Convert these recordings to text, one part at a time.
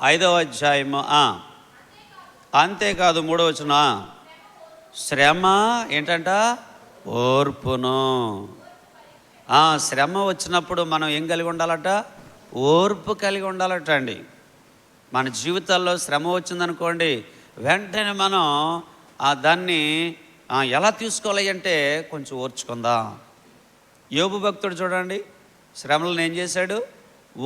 5వ అధ్యాయము అంతేకాదు 3వ వచనం, శ్రమ ఏంటంట? ఓర్పును. శ్రమ వచ్చినప్పుడు మనం ఏం కలిగి ఉండాలట? ఓర్పు కలిగి ఉండాలట అండి. మన జీవితాల్లో శ్రమ వచ్చిందనుకోండి, వెంటనే మనం దాన్ని ఎలా తీసుకోవాలి అంటే కొంచెం ఓర్చుకుందాం. యోబు భక్తుడు చూడండి, శ్రమలను ఏం చేశాడు?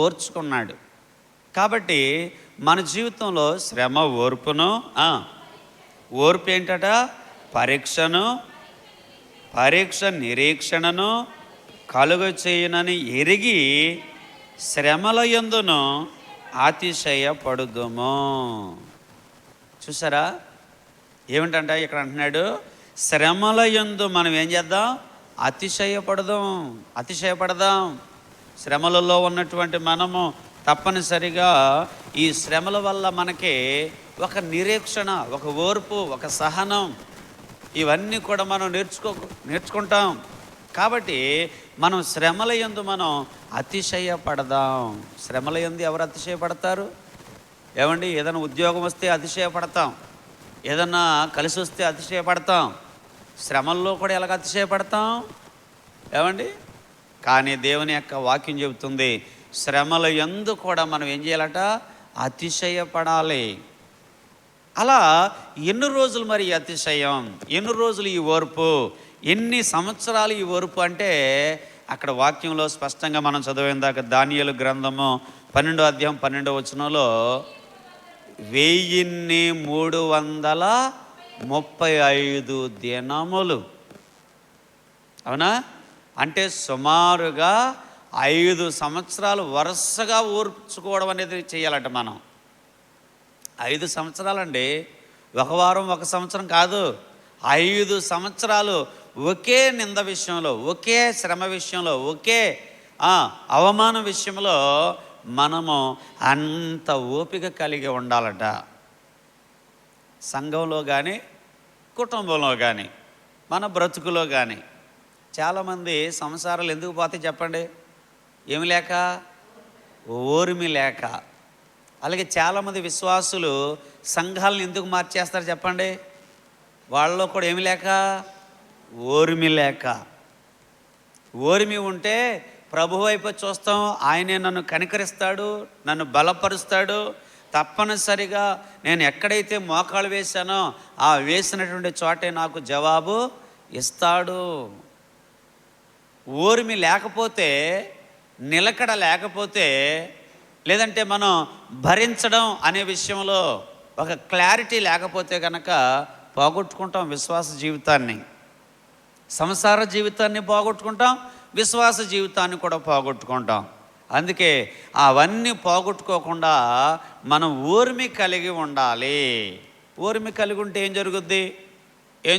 ఓర్చుకున్నాడు. కాబట్టి మన జీవితంలో శ్రమ ఓర్పును, ఓర్పు ఏంటట? పరీక్షను, పరీక్ష నిరీక్షణను కలుగ చేయనని ఎరిగి శ్రమల యందును అతిశయపడుదుము. చూసారా ఏమిటంట ఇక్కడ అంటున్నాడు? శ్రమల యందు మనం ఏం చేద్దాం? అతిశయపడదాం. శ్రమలలో ఉన్నటువంటి మనము తప్పనిసరిగా ఈ శ్రమల వల్ల మనకి ఒక నిరీక్షణ, ఒక ఓర్పు, ఒక సహనం, ఇవన్నీ కూడా మనం నేర్చుకుంటాం. కాబట్టి మనం శ్రమల యందు మనం అతిశయపడదాం. శ్రమల యందు ఎవరు అతిశయపడతారు? ఏమండి, ఏదైనా ఉద్యోగం వస్తే అతిశయపడతాం, ఏదన్నా కలిసి వస్తే అతిశయపడతాం. శ్రమల్లో కూడా ఎలాగ అతిశయపడతాం? ఏమండి, కానీ దేవుని యొక్క వాక్యం చెబుతుంది, శ్రమల యందు కూడా మనం ఏం చేయాలట? అతిశయపడాలి. అలా ఎన్ని రోజులు మరి అతిశయం, ఎన్ని రోజులు ఈ ఓర్పు, ఎన్ని సంవత్సరాలు ఈ ఓర్పు అంటే అక్కడ వాక్యంలో స్పష్టంగా మనం చదివేందాక దానియేలు గ్రంథము 12వ అధ్యాయం 12వ వచనంలో 1335 దినములు. అవునా? అంటే సుమారుగా 5 సంవత్సరాలు వరుసగా ఓర్చుకోవడం అనేది చేయాలట మనం. 5 సంవత్సరాలండి, ఒక వారం, ఒక సంవత్సరం కాదు. 5 సంవత్సరాలు ఒకే నింద విషయంలో, ఒకే శ్రమ విషయంలో, ఒకే అవమానం విషయంలో మనము అంత ఓపిక కలిగి ఉండాలట. సంఘంలో కానీ, కుటుంబంలో కానీ, మన బ్రతుకులో కానీ. చాలామంది సంసారాలు ఎందుకు పోతాయి చెప్పండి? ఏమి లేక? ఓర్మి లేక. అలాగే చాలామంది విశ్వాసులు సంఘాలను ఎందుకు మార్చేస్తారు చెప్పండి? వాళ్ళలో కూడా ఏమి లేక? ఓర్మి లేక. ఓర్మి ఉంటే ప్రభు వైపు చూస్తాం, ఆయనే నన్ను కనికరిస్తాడు, నన్ను బలపరుస్తాడు. తప్పనిసరిగా నేను ఎక్కడైతే మోకాలు వేశానో ఆ వేసినటువంటి చోటే నాకు జవాబు ఇస్తాడు. ఓర్మి లేకపోతే, నిలకడ లేకపోతే, లేదంటే మనం భరించడం అనే విషయంలో ఒక క్లారిటీ లేకపోతే కనుక పోగొట్టుకుంటాం విశ్వాస జీవితాన్ని, సంసార జీవితాన్ని పోగొట్టుకుంటాం, విశ్వాస జీవితాన్ని కూడా పోగొట్టుకుంటాం. అందుకే అవన్నీ పోగొట్టుకోకుండా మనం ఓర్మి కలిగి ఉండాలి. ఓర్మి కలిగి ఉంటే ఏం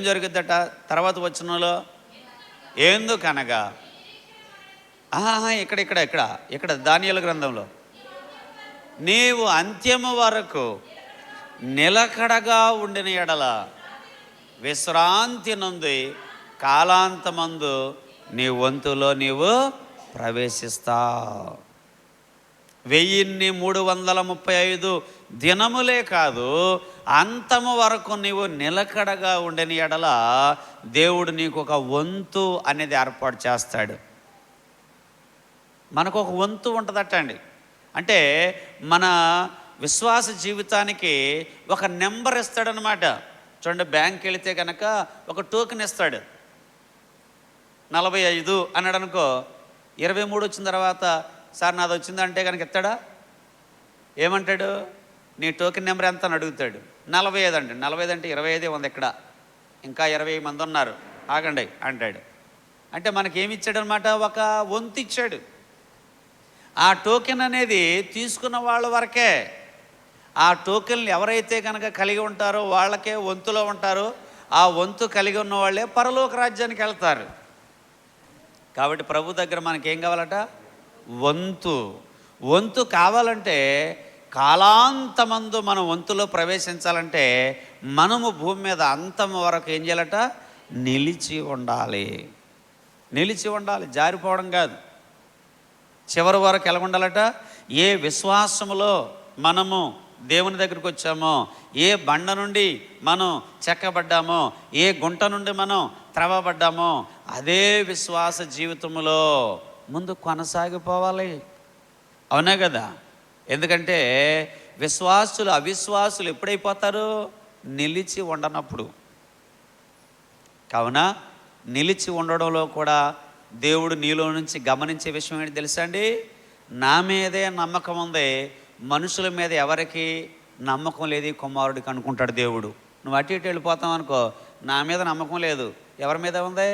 జరుగుద్దట? తర్వాత వచనంలో ఎందుకనగా ఇక్కడ దానియేలు గ్రంథంలో నీవు అంత్యము వరకు నిలకడగా ఉండిన ఎడల విశ్రాంతి నుండి కాలాంతమందు నీ వంతులో నీవు ప్రవేశిస్తావు. 1335 దినములే కాదు, అంతము వరకు నీవు నిలకడగా ఉండిన ఎడల దేవుడు నీకు ఒక వంతు అనేది ఏర్పాటు చేస్తాడు. మనకు ఒక వంతు ఉంటుందట అండి. అంటే మన విశ్వాస జీవితానికి ఒక నెంబర్ ఇస్తాడనమాట. చూడండి, బ్యాంక్కి వెళితే కనుక ఒక టోకెన్ ఇస్తాడు. 45 అన్నాడు అనుకో, 23 వచ్చిన తర్వాత సార్ నాది వచ్చిందంటే కనుక ఎత్తాడా? ఏమంటాడు? నీ టోకెన్ నెంబర్ ఎంత అని అడుగుతాడు. 45 అండి. 45 అంటే 25 ఉంది, ఇక్కడ ఇంకా 20 మంది ఉన్నారు, ఆగండి అంటాడు. అంటే మనకేమి ఇచ్చాడనమాట? ఒక వంతు ఇచ్చాడు. ఆ టోకెన్ అనేది తీసుకున్న వాళ్ళ వరకే. ఆ టోకెన్లు ఎవరైతే కనుక కలిగి ఉంటారో వాళ్ళకే వంతులో ఉంటారో, ఆ వంతు కలిగి ఉన్న వాళ్ళే పరలోక రాజ్యానికి వెళ్తారు. కాబట్టి ప్రభు దగ్గర మనకేం కావాలట? వంతు కావాలంటే, కాలాంతమందు మనం వంతులో ప్రవేశించాలంటే మనము భూమి మీద అంతం వరకు ఏం చేయాలట? నిలిచి ఉండాలి. జారిపోవడం కాదు. చివరి వరకు ఎలా ఉండాలట? ఏ విశ్వాసములో మనము దేవుని దగ్గరికి వచ్చామో, ఏ బండ నుండి మనం చెక్కబడ్డామో, ఏ గుంట నుండి మనం త్రవబడ్డామో, అదే విశ్వాస జీవితంలో ముందు కొనసాగిపోవాలి. అవునా కదా? ఎందుకంటే విశ్వాసులు అవిశ్వాసులు ఎప్పుడైపోతారు? నిలిచి ఉండనప్పుడు. కావున నిలిచి ఉండడంలో కూడా దేవుడు నీలో నుంచి గమనించే విషయం ఏంటి తెలుసా అండి? నా మీదే నమ్మకం ఉంది, మనుషుల మీద ఎవరికి నమ్మకం లేదు కుమారుడికి అనుకుంటాడు దేవుడు. నువ్వు అటు ఇటు వెళ్ళిపోతావు అనుకో, నా మీద నమ్మకం లేదు, ఎవరి మీద ఉంది?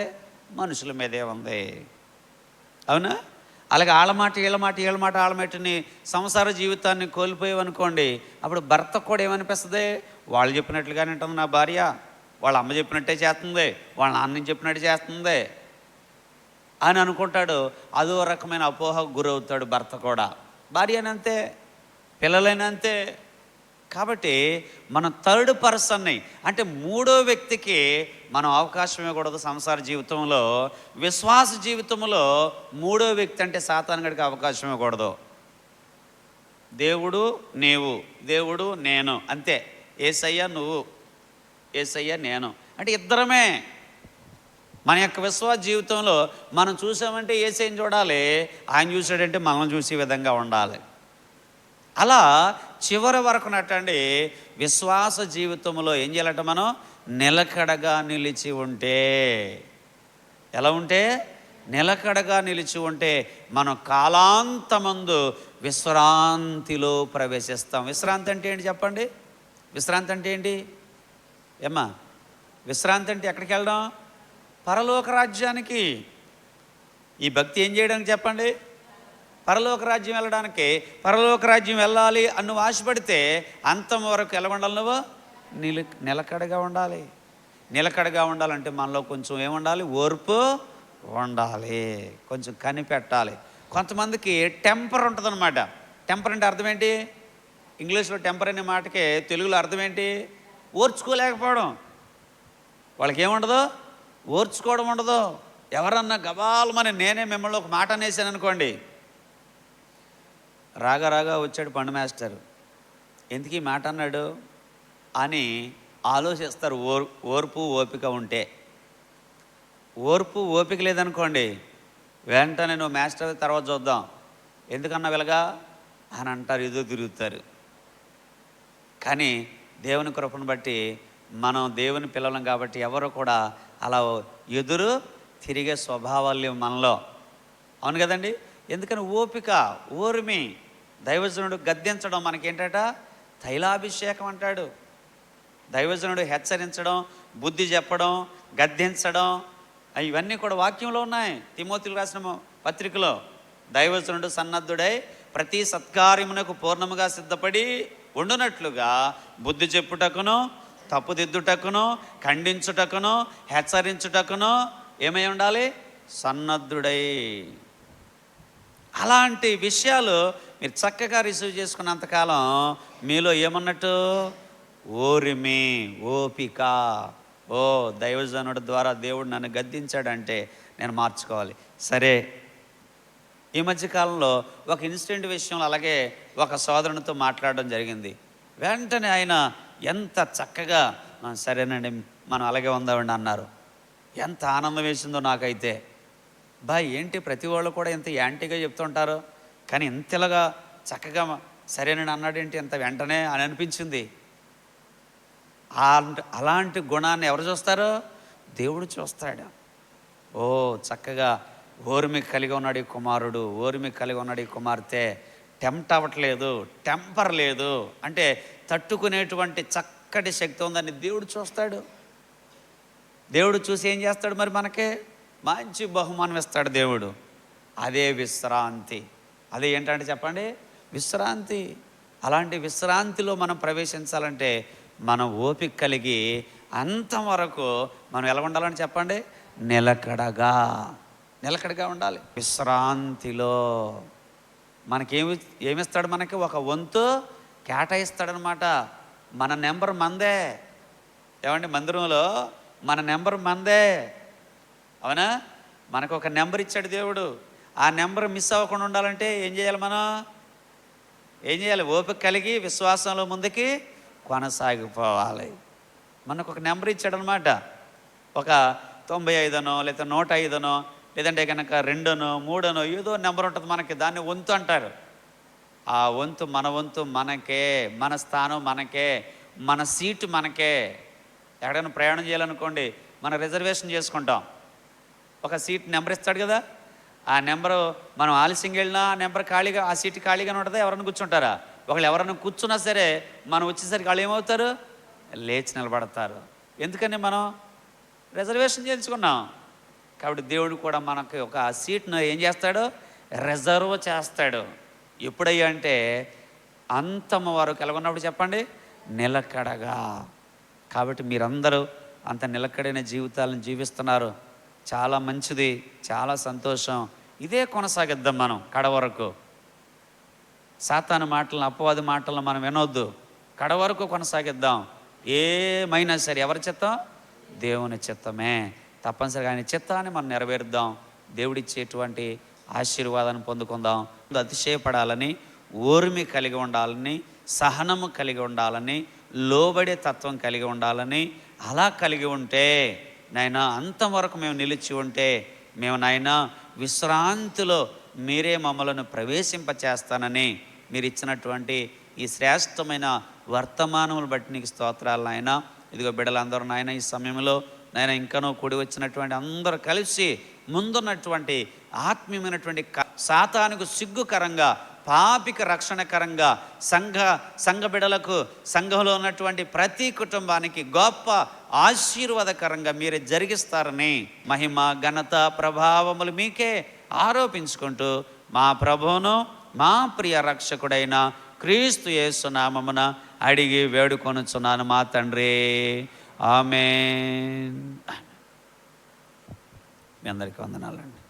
మనుషుల మీదే ఉంది. అవునా? అలాగే వీళ్ళ మాట ఆళ్ళమాటని సంసార జీవితాన్ని కోల్పోయావనుకోండి, అప్పుడు భర్త కూడా ఏమనిపిస్తుంది? వాళ్ళు చెప్పినట్లుగానే ఉంటుంది నా భార్య, వాళ్ళ అమ్మ చెప్పినట్టే చేస్తుంది, వాళ్ళ నాన్న చెప్పినట్టు చేస్తుంది అని అనుకుంటాడు. అదో రకమైన అపోహకు గురవుతాడు భర్త కూడా. భార్యనంతే, పిల్లలైనంతే. కాబట్టి మనం థర్డ్ పర్సన్ని, అంటే మూడో వ్యక్తికి మనం అవకాశం ఇవ్వకూడదు సంసార జీవితంలో. విశ్వాస జీవితంలో మూడో వ్యక్తి అంటే సాతానుడికి అవకాశం ఇవ్వకూడదు. దేవుడు నీవు, దేవుడు నేను, అంతే. యేసయ్య నువ్వు, యేసయ్య నేను, అంటే ఇద్దరమే. మన యొక్క విశ్వాస జీవితంలో మనం చూసామంటే యేసయ్యని చూడాలి, ఆయన చూసాడంటే మనం చూసే విధంగా ఉండాలి. అలా చివరి వరకు నట్టండి విశ్వాస జీవితంలో ఏం చేయాలంటే మనం నిలకడగా నిలిచి ఉంటే. ఎలా ఉంటే? నిలకడగా నిలిచి ఉంటే మనం కాలాంతమందు విశ్రాంతిలో ప్రవేశిస్తాం. విశ్రాంతి అంటే ఏంటి చెప్పండి? విశ్రాంతి అంటే ఏంటి ఏమ్మా? విశ్రాంతి అంటే ఎక్కడికి వెళ్ళడం? పరలోక రాజ్యానికి. ఈ భక్తి ఏం చేయడానికి చెప్పండి? పరలోక రాజ్యం వెళ్ళడానికి. పరలోక రాజ్యం వెళ్ళాలి అని నువ్వు ఆశపడితే అంతం వరకు ఎలా ఉండాలి? నువ్వు నిలకడగా ఉండాలి. నిలకడగా ఉండాలంటే మనలో కొంచెం ఏముండాలి? ఓర్పు ఉండాలి, కొంచెం కనిపెట్టాలి. కొంతమందికి టెంపర్ ఉంటుంది అనమాట. టెంపర్ అంటే అర్థం ఏంటి? ఇంగ్లీష్లో టెంపర్ అనే మాటకి తెలుగులో అర్థం ఏంటి? ఓర్చుకోలేకపోవడం. వాళ్ళకి ఏముండదు? ఓర్చుకోవడం ఉండదు. ఎవరన్నా గబాలమని నేనే మిమ్మల్ని ఒక మాట అనేసాను అనుకోండి, రాగా వచ్చాడు పండు మాస్టర్, ఎందుకు ఈ మాట అన్నాడు అని ఆలోచిస్తారు. ఓర్పు ఓపిక ఉంటే. ఓర్పు ఓపిక లేదనుకోండి, వెంటనే నువ్వు మాస్టర్ తర్వాత చూద్దాం, ఎందుకన్నా వెలగా అని అంటారు, ఏదో తిరుగుతారు. కానీ దేవుని కృపను బట్టి మనం దేవుని పిల్లలం కాబట్టి ఎవరు కూడా అలా ఎదురు తిరిగే స్వభావాలు మనలో. అవును కదండి? ఎందుకని ఓపిక, ఓర్మి. దైవజనుడు గద్దించడం మనకేంటట? తైలాభిషేకం అంటాడు. దైవజనుడు హెచ్చరించడం, బుద్ధి చెప్పడం, గద్దించడం, ఇవన్నీ కూడా వాక్యంలో ఉన్నాయి. తిమోతికి రాసిన పత్రికలో దైవజనుడు సన్నద్ధుడై ప్రతి సత్కార్యమునకు పూర్ణముగా సిద్ధపడి ఉండునట్లుగా బుద్ధి చెప్పుటకును, తప్పుదిద్దుటకును, ఖండించుటకును, హెచ్చరించుటకును ఏమై ఉండాలి? సన్నద్ధుడై. అలాంటి విషయాలు మీరు చక్కగా రిసీవ్ చేసుకున్నంతకాలం మీలో ఏమన్నట్టు? ఓరిమి, ఓపిక. ఓ దైవజనుడి ద్వారా దేవుడు నన్ను గద్దించాడంటే నేను మార్చుకోవాలి. సరే, ఈ మధ్యకాలంలో ఒక ఇన్సిడెంట్ విషయంలో అలాగే ఒక సోదరునితో మాట్లాడడం జరిగింది. వెంటనే ఆయన ఎంత చక్కగా సరేనండి మనం అలాగే ఉందామండి అన్నారు. ఎంత ఆనందం వేసిందో నాకైతే. ఏంటి ప్రతి వాళ్ళు కూడా ఇంత యాంటీగా చెప్తుంటారు, కానీ ఇంతలాగా చక్కగా సరేనండి అన్నాడేంటి ఇంత వెంటనే అని అనిపించింది. అలాంటి గుణాన్ని ఎవరు చూస్తారు? దేవుడు చూస్తాడు. ఓ చక్కగా ఓర్మిక కలిగి ఉన్నాడు ఈ కుమారుడు, ఓర్మిక కలిగి ఉన్నాడు ఈ కుమార్తె, టెంప్ట్ అవ్వట్లేదు, టెంపర్ లేదు, అంటే తట్టుకునేటువంటి చక్కటి శక్తి ఉందని దేవుడు చూస్తాడు. దేవుడు చూసి ఏం చేస్తాడు? మరి మనకే మంచి బహుమానం ఇస్తాడు దేవుడు. అదే విశ్రాంతి. అదే ఏంటంటే చెప్పండి? విశ్రాంతి. అలాంటి విశ్రాంతిలో మనం ప్రవేశించాలంటే మనం ఓపిక కలిగి అంతవరకు మనం ఎలా ఉండాలని చెప్పండి? నిలకడగా ఉండాలి. విశ్రాంతిలో ఏమిస్తాడు? మనకి ఒక వంతు కేటాయిస్తాడనమాట. మన నెంబర్ మందే. ఏమండి? మందిరంలో మన నెంబర్ మందే. అవునా? మనకు ఒక నెంబర్ ఇచ్చాడు దేవుడు. ఆ నెంబర్ మిస్ అవ్వకుండా ఉండాలంటే ఏం చేయాలి? మనం ఏం చేయాలి? ఓపిక కలిగి విశ్వాసంలో ముందుకి కొనసాగిపోవాలి. మనకు ఒక నెంబర్ ఇచ్చాడనమాట. ఒక 95 లేదా 105 లేదంటే కనుక 2 3 ఏదో నెంబర్ ఉంటుంది మనకి. దాన్ని వంతు అంటారు. ఆ వంతు మన వంతు మనకే, మన స్థానం మనకే, మన సీటు మనకే. ఎక్కడైనా ప్రయాణం చేయాలనుకోండి, మనం రిజర్వేషన్ చేసుకుంటాం. ఒక సీట్ నెంబర్ ఇస్తాడు కదా, ఆ నెంబరు మనం ఆలస్యంగా వెళ్ళినా ఆ నెంబర్ ఖాళీగా, ఆ సీటు ఖాళీగానే ఉంటుంది. ఎవరైనా కూర్చుంటారా? ఒకళ్ళు ఎవరైనా కూర్చున్నా సరే మనం వచ్చేసరికి వాళ్ళు ఏమవుతారు? లేచి నిలబడతారు. ఎందుకని? మనం రిజర్వేషన్ చేయించుకున్నాం. కాబట్టి దేవుడు కూడా మనకి ఒక సీట్ను ఏం చేస్తాడు? రిజర్వ్ చేస్తాడు. ఎప్పుడయ్యా అంటే అంతమ వరకు ఎలాగున్నప్పుడు చెప్పండి, నిలకడగా. కాబట్టి మీరందరూ అంత నిలకడైన జీవితాలను జీవిస్తున్నారు. చాలా మంచిది, చాలా సంతోషం. ఇదే కొనసాగిద్దాం మనం కడ వరకు. సాతాను మాటలను, అపవాది మాటలను మనం వినొద్దు. కడ వరకు కొనసాగిద్దాం. ఏమైనా సరే ఎవరి చిత్తం? దేవుని చిత్తమే. తప్పనిసరిగా ఆయన చిత్తాన్ని మనం నెరవేరుద్దాం. దేవుడిచ్చేటువంటి ఆశీర్వాదాన్ని పొందుకుందాం. అతిశయపడాలని, ఓర్మి కలిగి ఉండాలని, సహనము కలిగి ఉండాలని, లోబడే తత్వం కలిగి ఉండాలని, అలా కలిగి ఉంటే నాయనా అంతవరకు మేము నిలిచి ఉంటే మేము నాయనా విశ్రాంతిలో మీరే మమ్మలను ప్రవేశింపచేస్తానని మీరు ఇచ్చినటువంటి ఈ శ్రేష్టమైన వర్తమానములు బట్టి నీకు స్తోత్రాలు నాయన. ఇదిగో బిడ్డలందరూ నాయన ఈ సమయంలో నాయన ఇంకనూ కూడి వచ్చినటువంటి అందరూ కలిసి ముందున్నటువంటి ఆత్మీయమైనటువంటి సాతానుకు సిగ్గుకరంగా, పాపికి రక్షణకరంగా, సంఘ బిడలకు, సంఘంలో ఉన్నటువంటి ప్రతి కుటుంబానికి గొప్ప ఆశీర్వాదకరంగా మీరే జరిగిస్తారని మహిమ, ఘనత, ప్రభావములు మీకే ఆరోపించుకుంటూ మా ప్రభువును, మా ప్రియ రక్షకుడైన క్రీస్తు యేసు నామమున అడిగి వేడుకొనుచున్నాను మా తండ్రి. ఆమేన్. మీ అందరికీ వందనాలండి.